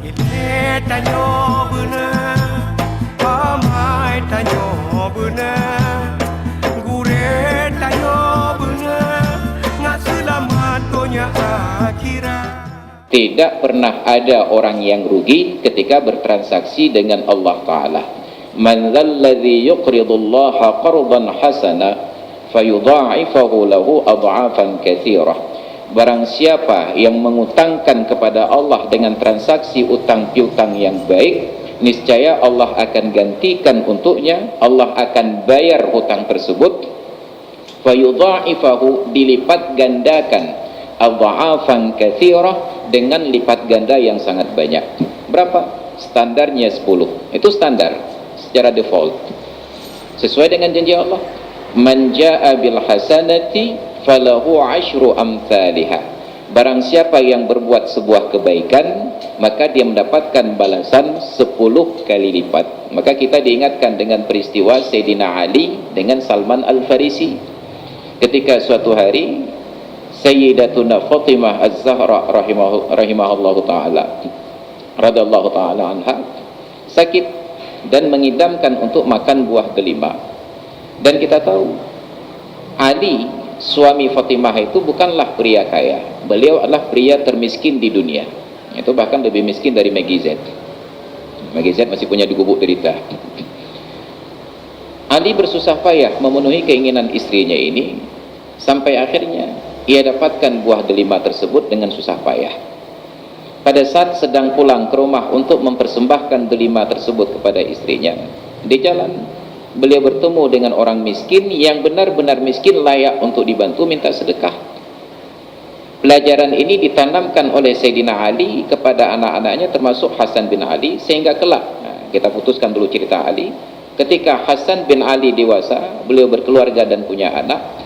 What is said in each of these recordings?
Ite tanyo bener, pamai tanyo bener, gure tanyo bener, nggak selamat dunia akhirat. Tidak pernah ada orang yang rugi ketika bertransaksi dengan Allah Ta'ala. Man dzalladzi yuqridullaha qardan hasana fayudha'ifahu lahu adha'afan katsirah. Barang siapa yang mengutangkan kepada Allah dengan transaksi utang piutang yang baik, niscaya Allah akan gantikan untuknya, Allah akan bayar hutang tersebut. Fayudha'ifahu, dilipat gandakan, adha'afan katsirah, dengan lipat ganda yang sangat banyak. Berapa? Standarnya 10. Itu standar secara default. Sesuai dengan janji Allah. Man jaa bil hasanati falahu asyru amsalihha. Barang siapa yang berbuat sebuah kebaikan, maka dia mendapatkan balasan 10 kali lipat. Maka kita diingatkan dengan peristiwa Sayyidina Ali dengan Salman Al-Farisi. Ketika suatu hari Sayyidatuna Fatimah Az-Zahra rahimahullahu ta'ala radhiyallahu ta'ala anha sakit dan mengidamkan untuk makan buah delima. Dan kita tahu Ali, suami Fatimah itu bukanlah pria kaya. Beliau adalah pria termiskin di dunia. Itu bahkan lebih miskin dari Maggie Z. Maggie Z masih punya di gubuk derita. Ali bersusah payah memenuhi keinginan istrinya ini, sampai akhirnya ia dapatkan buah delima tersebut dengan susah payah. Pada saat sedang pulang ke rumah untuk mempersembahkan delima tersebut kepada istrinya, di jalan beliau bertemu dengan orang miskin yang benar-benar miskin, layak untuk dibantu, minta sedekah. Pelajaran ini ditanamkan oleh Sayyidina Ali kepada anak-anaknya, termasuk Hasan bin Ali, sehingga kelak, kita putuskan dulu cerita Ali. Ketika Hasan bin Ali dewasa, beliau berkeluarga dan punya anak.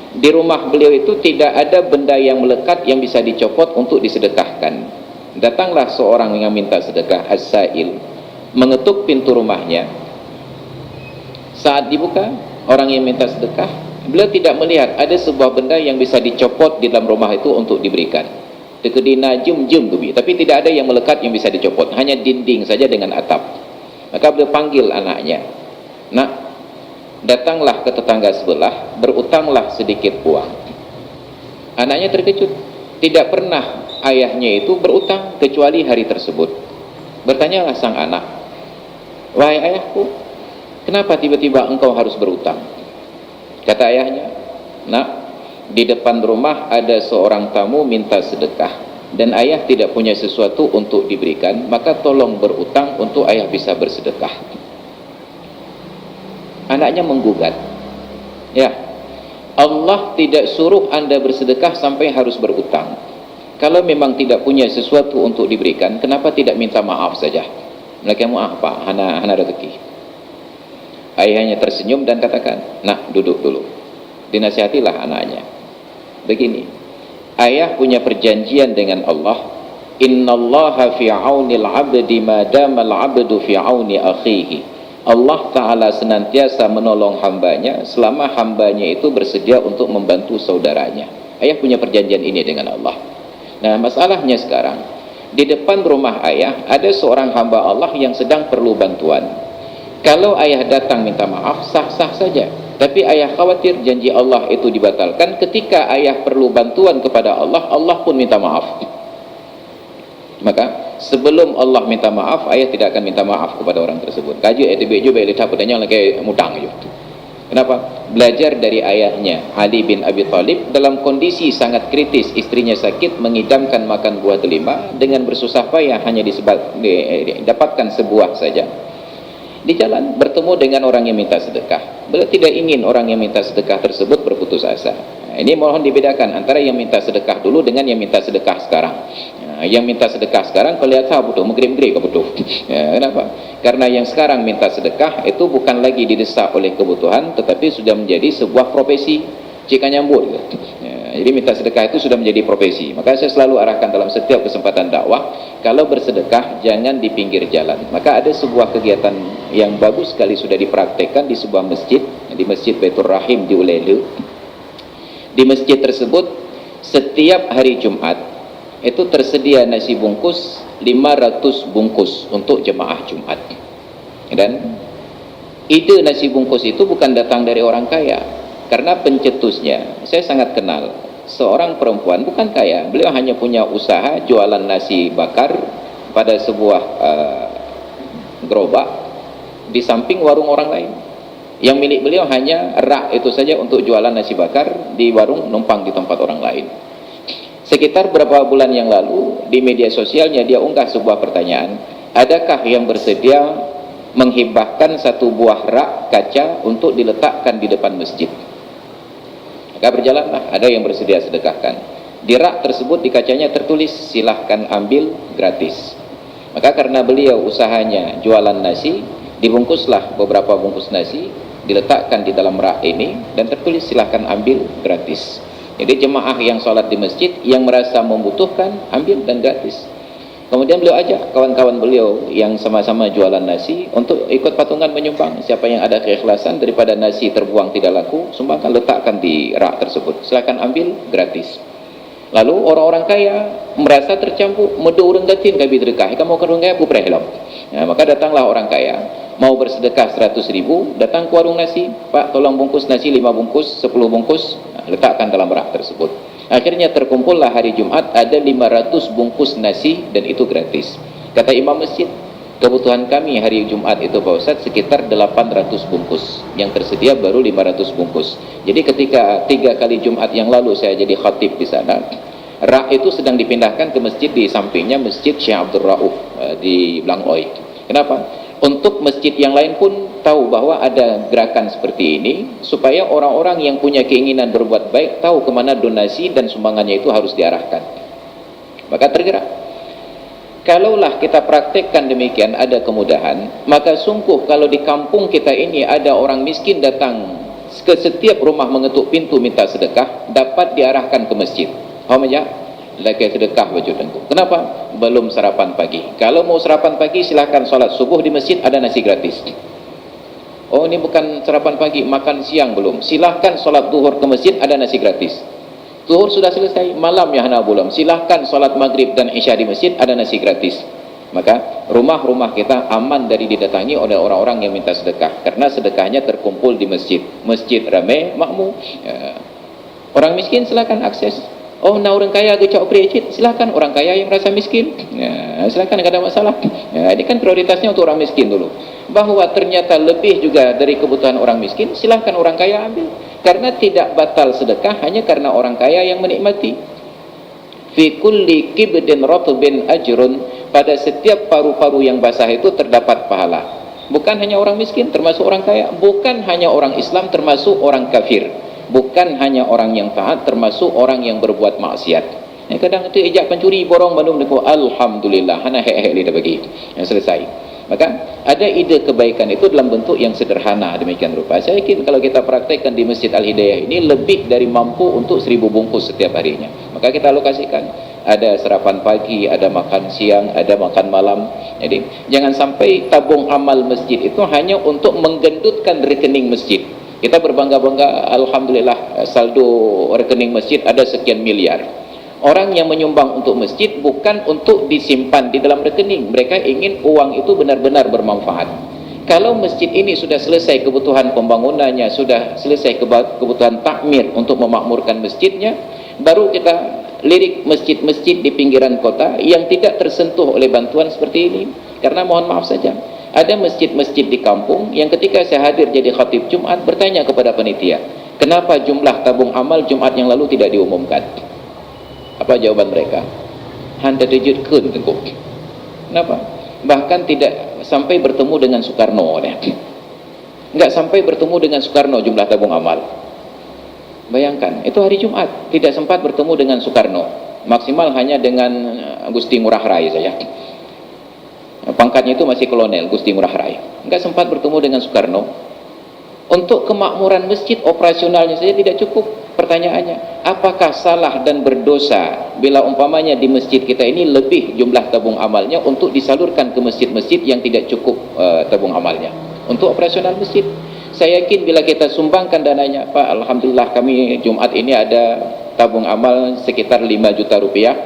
Di rumah beliau itu tidak ada benda yang melekat yang bisa dicopot untuk disedekahkan. Datanglah seorang yang minta sedekah, as-sa'il, mengetuk pintu rumahnya. Saat dibuka, orang yang minta sedekah, beliau tidak melihat ada sebuah benda yang bisa dicopot di dalam rumah itu untuk diberikan. Dekedina jum gebi, tapi tidak ada yang melekat yang bisa dicopot, hanya dinding saja dengan atap. Maka beliau panggil anaknya, "Nak, datanglah ke tetangga sebelah, berutanglah sedikit uang." Anaknya terkejut, tidak pernah ayahnya itu berutang kecuali hari tersebut. Bertanyalah sang anak, "Wahai ayahku, kenapa tiba-tiba engkau harus berutang?" Kata ayahnya, "Nak, di depan rumah ada seorang tamu minta sedekah, dan ayah tidak punya sesuatu untuk diberikan, maka tolong berutang untuk ayah bisa bersedekah." Anaknya menggugat, "Ya, Allah tidak suruh Anda bersedekah sampai harus berutang. Kalau memang tidak punya sesuatu untuk diberikan, kenapa tidak minta maaf saja?" Mereka maaf pak, hana rezeki. Ayahnya tersenyum dan katakan, "Nak, duduk dulu." Dinasihatilah anaknya. Begini, ayah punya perjanjian dengan Allah, "Innallaha fi aunil 'abdi ma damal 'abdu fi auni akhihi." Allah Ta'ala senantiasa menolong hambanya selama hambanya itu bersedia untuk membantu saudaranya. Ayah punya perjanjian ini dengan Allah. Nah, masalahnya sekarang, di depan rumah ayah ada seorang hamba Allah yang sedang perlu bantuan. Kalau ayah datang minta maaf, sah-sah saja. Tapi ayah khawatir janji Allah itu dibatalkan. Ketika ayah perlu bantuan kepada Allah, Allah pun minta maaf. Maka sebelum Allah minta maaf, ayah tidak akan minta maaf kepada orang tersebut. Kaju etb juga lihat padanya lagi mudang aja. Kenapa? Belajar dari ayahnya Ali bin Abi Thalib dalam kondisi sangat kritis, istrinya sakit, mengidamkan makan buah delima dengan bersusah payah hanya didapatkan sebuah saja. Di jalan bertemu dengan orang yang minta sedekah. Beliau tidak ingin orang yang minta sedekah tersebut berputus asa. Ini mohon dibedakan antara yang minta sedekah dulu dengan yang minta sedekah sekarang. Yang minta sedekah sekarang kelihatan betul menggerim-gerim betul. Kenapa? Karena yang sekarang minta sedekah itu bukan lagi didesak oleh kebutuhan, tetapi sudah menjadi sebuah profesi. Jika nyambut jadi minta sedekah itu sudah menjadi profesi. Maka saya selalu arahkan dalam setiap kesempatan dakwah, kalau bersedekah jangan di pinggir jalan. Maka ada sebuah kegiatan yang bagus sekali sudah dipraktekkan di sebuah masjid, di Masjid Baitur Rahim di Ulele. Di masjid tersebut setiap hari Jumat itu tersedia nasi bungkus 500 bungkus untuk jemaah Jumat. Dan ide nasi bungkus itu bukan datang dari orang kaya, karena pencetusnya saya sangat kenal seorang perempuan, bukan kaya, beliau hanya punya usaha jualan nasi bakar pada sebuah gerobak di samping warung orang lain. Yang milik beliau hanya rak itu saja untuk jualan nasi bakar di warung, numpang di tempat orang lain. Sekitar beberapa bulan yang lalu di media sosialnya dia unggah sebuah pertanyaan, adakah yang bersedia menghibahkan satu buah rak kaca untuk diletakkan di depan masjid? Maka berjalanlah, ada yang bersedia sedekahkan. Di rak tersebut di kacanya tertulis silahkan ambil gratis. Maka karena beliau usahanya jualan nasi, dibungkuslah beberapa bungkus nasi, diletakkan di dalam rak ini dan tertulis silahkan ambil gratis. Jadi jemaah yang sholat di masjid yang merasa membutuhkan ambil dan gratis. Kemudian beliau ajak kawan-kawan beliau yang sama-sama jualan nasi untuk ikut patungan menyumbang. Siapa yang ada keikhlasan daripada nasi terbuang tidak laku, sumbangkan, letakkan di rak tersebut, silakan ambil gratis. Lalu orang-orang kaya merasa tercampur, medu urang gatin kabi sedekah, kamu kerung kaya bupreh lam. Maka datanglah orang kaya mau bersedekah 100.000, datang ke warung nasi, Pak tolong bungkus nasi 5 bungkus, 10 bungkus, letakkan dalam rak tersebut. Akhirnya terkumpullah hari Jumat ada 500 bungkus nasi dan itu gratis. Kata imam masjid, kebutuhan kami hari Jumat itu Pak Ustaz sekitar 800 bungkus, yang tersedia baru 500 bungkus. Jadi ketika 3 kali Jumat yang lalu saya jadi khatib di sana, rak itu sedang dipindahkan ke masjid di sampingnya, Masjid Syekh Abdul Rauf di Blangoi. Kenapa? Untuk masjid yang lain pun tahu bahwa ada gerakan seperti ini, supaya orang-orang yang punya keinginan berbuat baik tahu kemana donasi dan sumbangannya itu harus diarahkan. Maka tergerak. Kalaulah kita praktekkan demikian, ada kemudahan, maka sungguh kalau di kampung kita ini ada orang miskin datang ke setiap rumah mengetuk pintu minta sedekah, dapat diarahkan ke masjid. Faham aja? Lagi sedekah baju tengku. Kenapa? Belum sarapan pagi. Kalau mau sarapan pagi silahkan sholat subuh di masjid, ada nasi gratis. Oh ini bukan sarapan pagi, makan siang belum, silahkan sholat duhur ke masjid, ada nasi gratis. Duhur sudah selesai, malam ya hana belum, silahkan sholat maghrib dan isya di masjid, ada nasi gratis. Maka rumah-rumah kita aman dari didatangi oleh orang-orang yang minta sedekah, karena sedekahnya terkumpul di masjid. Masjid ramai, makmum. Orang miskin silahkan akses. Oh, nah orang kaya gecok priacit, silakan orang kaya yang merasa miskin, silakan, nggak ada masalah. Ini kan prioritasnya untuk orang miskin dulu. Bahwa ternyata lebih juga dari kebutuhan orang miskin, silakan orang kaya ambil. Karena tidak batal sedekah hanya karena orang kaya yang menikmati. Fi kulli kibdin ratbin ajrun, pada setiap paru-paru yang basah itu terdapat pahala. Bukan hanya orang miskin, termasuk orang kaya. Bukan hanya orang Islam, termasuk orang kafir. Bukan hanya orang yang taat, termasuk orang yang berbuat maksiat. Kadang itu ejak pencuri borong bandung deku, alhamdulillah hana hek lidah bagi yang selesai. Maka ada ide kebaikan itu dalam bentuk yang sederhana demikian rupa. Saya yakin kalau kita praktekkan di Masjid Al-Hidayah ini lebih dari mampu untuk 1000 bungkus setiap harinya. Maka kita alokasikan, ada sarapan pagi, ada makan siang, ada makan malam. Jadi jangan sampai tabung amal masjid itu hanya untuk menggendutkan rekening masjid. Kita berbangga-bangga, alhamdulillah saldo rekening masjid ada sekian miliar. Orang yang menyumbang untuk masjid bukan untuk disimpan di dalam rekening, mereka ingin uang itu benar-benar bermanfaat. Kalau masjid ini sudah selesai kebutuhan pembangunannya, sudah selesai kebutuhan takmir untuk memakmurkan masjidnya, baru kita lirik masjid-masjid di pinggiran kota yang tidak tersentuh oleh bantuan seperti ini. Karena mohon maaf saja, ada masjid-masjid di kampung yang ketika saya hadir jadi khatib Jumat bertanya kepada panitia, kenapa jumlah tabung amal Jumat yang lalu tidak diumumkan? Apa jawaban mereka? Handa dijutkan tengku. Kenapa? Bahkan tidak sampai bertemu dengan Soekarno. Enggak sampai bertemu dengan Soekarno jumlah tabung amal. Bayangkan, itu hari Jumat tidak sempat bertemu dengan Soekarno. Maksimal hanya dengan Gusti Ngurah Rai saja. Pangkatnya itu masih kolonel, Gusti Ngurah Rai. Enggak sempat bertemu dengan Soekarno. Untuk kemakmuran masjid operasionalnya saja tidak cukup. Pertanyaannya, apakah salah dan berdosa bila umpamanya di masjid kita ini lebih jumlah tabung amalnya untuk disalurkan ke masjid-masjid yang tidak cukup tabung amalnya untuk operasional masjid? Saya yakin bila kita sumbangkan dananya, Pak, alhamdulillah kami Jumat ini ada tabung amal sekitar 5 juta rupiah.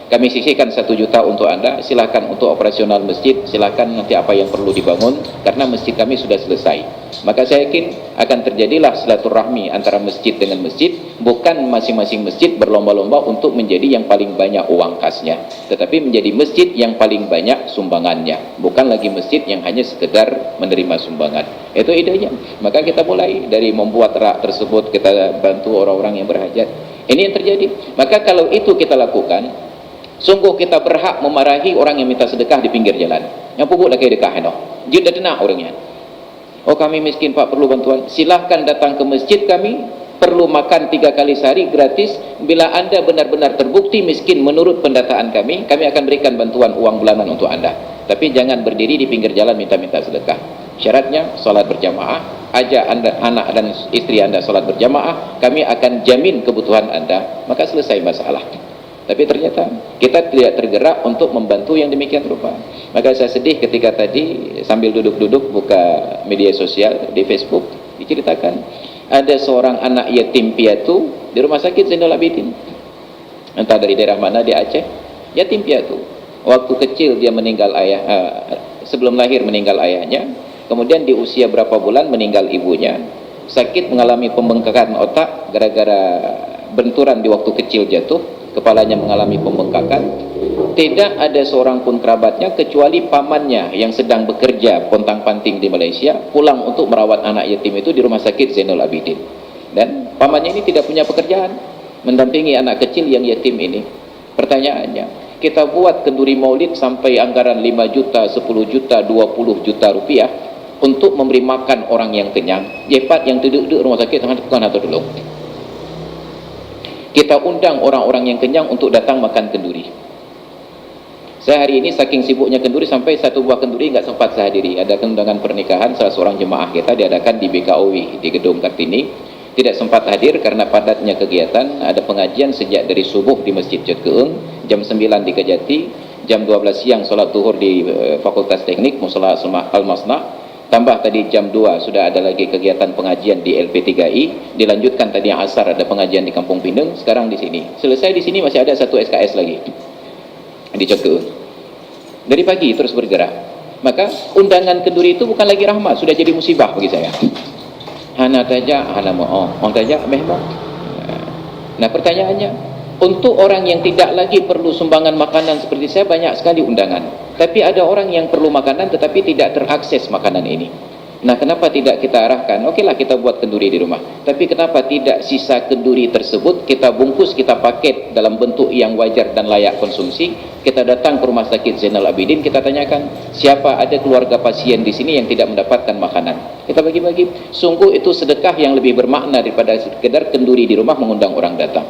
kami sisihkan 1 juta untuk anda, silakan untuk operasional masjid, silakan nanti apa yang perlu dibangun, karena masjid kami sudah selesai. Maka saya yakin akan terjadilah silaturahmi antara masjid dengan masjid, bukan masing-masing masjid berlomba-lomba untuk menjadi yang paling banyak uang kasnya, tetapi menjadi masjid yang paling banyak sumbangannya, bukan lagi masjid yang hanya sekedar menerima sumbangan. Itu idenya. Maka kita mulai dari membuat rak tersebut, kita bantu orang-orang yang berhajat. Ini yang terjadi. Maka kalau itu kita lakukan, sungguh kita berhak memarahi orang yang minta sedekah di pinggir jalan. Yang pupuk lagi dekah no. Dia dah tenang orangnya. Oh, kami miskin Pak, perlu bantuan. Silahkan datang ke masjid kami, perlu makan 3 kali sehari gratis. Bila anda benar-benar terbukti miskin menurut pendataan kami akan berikan bantuan uang bulanan untuk anda. Tapi jangan berdiri di pinggir jalan minta-minta sedekah. Syaratnya solat berjamaah, ajak anda, anak dan istri anda solat berjamaah, kami akan jamin kebutuhan anda, maka selesai masalah. Tapi ternyata kita tidak tergerak untuk membantu yang demikian rupa. Maka saya sedih ketika tadi sambil duduk-duduk buka media sosial di Facebook, diceritakan ada seorang anak yatim piatu di rumah sakit Zainul Abidin, entah dari daerah mana, di Aceh. Yatim piatu, waktu kecil dia meninggal sebelum lahir meninggal ayahnya, kemudian di usia berapa bulan meninggal ibunya, sakit, mengalami pembengkakan otak gara-gara benturan di waktu kecil jatuh, kepalanya mengalami pembengkakan. Tidak ada seorang pun kerabatnya kecuali pamannya yang sedang bekerja pontang-panting di Malaysia, pulang untuk merawat anak yatim itu di rumah sakit Zainul Abidin. Dan pamannya ini tidak punya pekerjaan, mendampingi anak kecil yang yatim ini. Pertanyaannya, kita buat kenduri maulid sampai anggaran 5 juta, 10 juta, 20 juta rupiah untuk memberi makan orang yang kenyang. Jepat yang duduk-duduk rumah sakit bukan atau dulu. Kita undang orang-orang yang kenyang untuk datang makan kenduri. Saya hari ini saking sibuknya kenduri sampai 1 buah kenduri enggak sempat saya hadiri. Ada undangan pernikahan salah seorang jemaah kita diadakan di BKOW di Gedung Kartini. Tidak sempat hadir karena padatnya kegiatan. Ada pengajian sejak dari subuh di Masjid Jod Keung, jam 9 di Kejati, jam 12 siang solat zuhur di Fakultas Teknik Musala Al-Masna. Tambah tadi jam 2 sudah ada lagi kegiatan pengajian di LP3I, dilanjutkan tadi asar ada pengajian di Kampung Pinang, sekarang di sini. Selesai di sini masih ada 1 SKS lagi di Cokun. Dari pagi terus bergerak. Maka undangan kenduri itu bukan lagi rahmat, sudah jadi musibah bagi saya. Hana taja, hana mau taja memang. Nah, pertanyaannya, untuk orang yang tidak lagi perlu sumbangan makanan seperti saya, banyak sekali undangan. Tapi ada orang yang perlu makanan tetapi tidak terakses makanan ini. Nah, kenapa tidak kita arahkan? Okeylah kita buat kenduri di rumah. Tapi kenapa tidak sisa kenduri tersebut kita bungkus, kita paket dalam bentuk yang wajar dan layak konsumsi. Kita datang ke rumah sakit Zainal Abidin, kita tanyakan siapa ada keluarga pasien di sini yang tidak mendapatkan makanan. Kita bagi-bagi. Sungguh itu sedekah yang lebih bermakna daripada sekedar kenduri di rumah mengundang orang datang.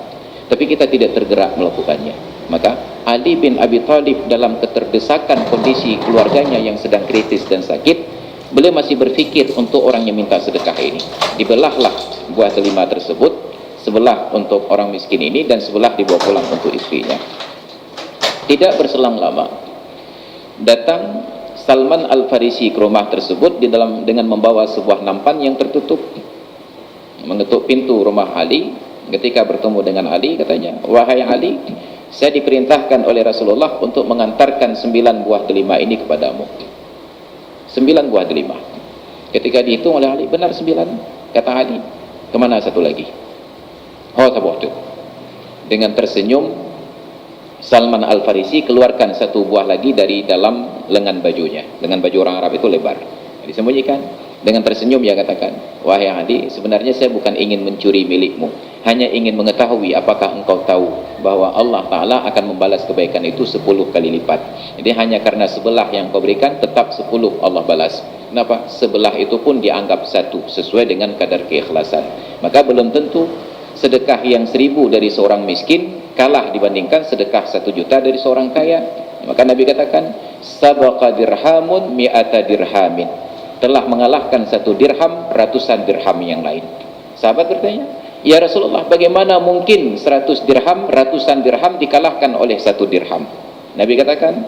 Tapi kita tidak tergerak melakukannya. Maka Ali bin Abi Thalib dalam keterdesakan kondisi keluarganya yang sedang kritis dan sakit, beliau masih berfikir untuk orang yang minta sedekah ini. Dibelahlah buah delima tersebut, sebelah untuk orang miskin ini dan sebelah dibawa pulang untuk istrinya. Tidak berselang lama, datang Salman Al-Farisi ke rumah tersebut dengan membawa sebuah nampan yang tertutup, mengetuk pintu rumah Ali. Ketika bertemu dengan Ali, katanya, wahai Ali, saya diperintahkan oleh Rasulullah untuk mengantarkan 9 buah delima ini kepadamu. 9 buah delima. Ketika dihitung oleh Ali, benar 9. Kata Ali, kemana satu lagi? Oh, sebuah itu. Dengan tersenyum, Salman Al-Farisi keluarkan 1 buah lagi dari dalam lengan bajunya. Lengan baju orang Arab itu lebar, disembunyikan. Dengan tersenyum dia katakan, wahai Ali, sebenarnya saya bukan ingin mencuri milikmu, hanya ingin mengetahui apakah engkau tahu bahwa Allah Ta'ala akan membalas kebaikan itu 10 kali lipat. Jadi hanya karena sebelah yang kau berikan, tetap 10 Allah balas. Kenapa? Sebelah itu pun dianggap 1 sesuai dengan kadar keikhlasan. Maka belum tentu sedekah yang 1000 dari seorang miskin kalah dibandingkan sedekah 1 juta dari seorang kaya. Maka Nabi katakan, sabaqa dirhamun mi'ata dirhamin, telah mengalahkan 1 dirham ratusan dirham yang lain. Sahabat bertanya, ya Rasulullah, bagaimana mungkin 100 dirham ratusan dirham dikalahkan oleh 1 dirham? Nabi katakan,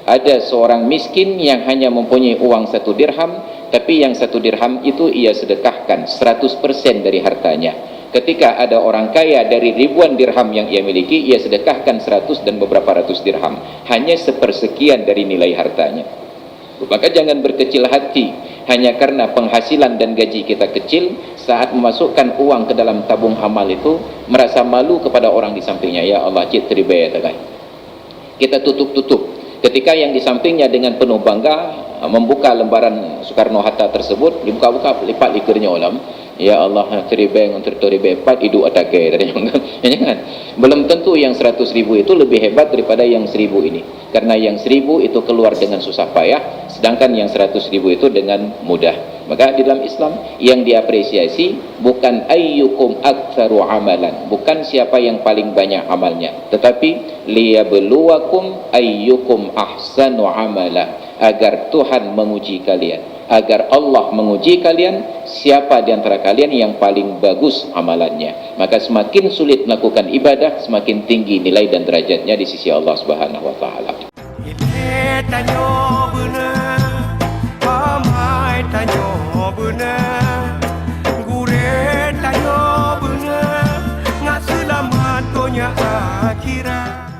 ada seorang miskin yang hanya mempunyai uang 1 dirham, tapi yang 1 dirham itu ia sedekahkan 100% dari hartanya. ketika ada orang kaya dari ribuan dirham yang ia miliki, ia sedekahkan 100 dan beberapa ratus dirham, hanya sepersekian dari nilai hartanya. Maka jangan berkecil hati hanya karena penghasilan dan gaji kita kecil. Saat memasukkan uang ke dalam tabung amal itu, merasa malu kepada orang di sampingnya. Ya Allah, cik terima ya tak? Kita tutup-tutup. Ketika yang di sampingnya dengan penuh bangga membuka lembaran Soekarno-Hatta tersebut, dibuka-buka, lipat likurnya ulam. Ya Allah, teribeng untuk teribeng hidup atake tadi. Jangan. Belum tentu yang 100.000 itu lebih hebat daripada yang 1.000 ini. Karena yang 1.000 itu keluar dengan susah payah, sedangkan yang 100.000 itu dengan mudah. Maka di dalam Islam yang diapresiasi bukan ayyukum aktsaru amalan, bukan siapa yang paling banyak amalnya, tetapi liyabluwakum ayyukum ahsanu amala, agar Tuhan menguji kalian, agar Allah menguji kalian siapa di antara kalian yang paling bagus amalannya. Maka semakin sulit melakukan ibadah, semakin tinggi nilai dan derajatnya di sisi Allah Subhanahu wa taala. Ile tanyo bener, amai tanyo bener, gure tanyo bener, ngak selamat dunia akhirat.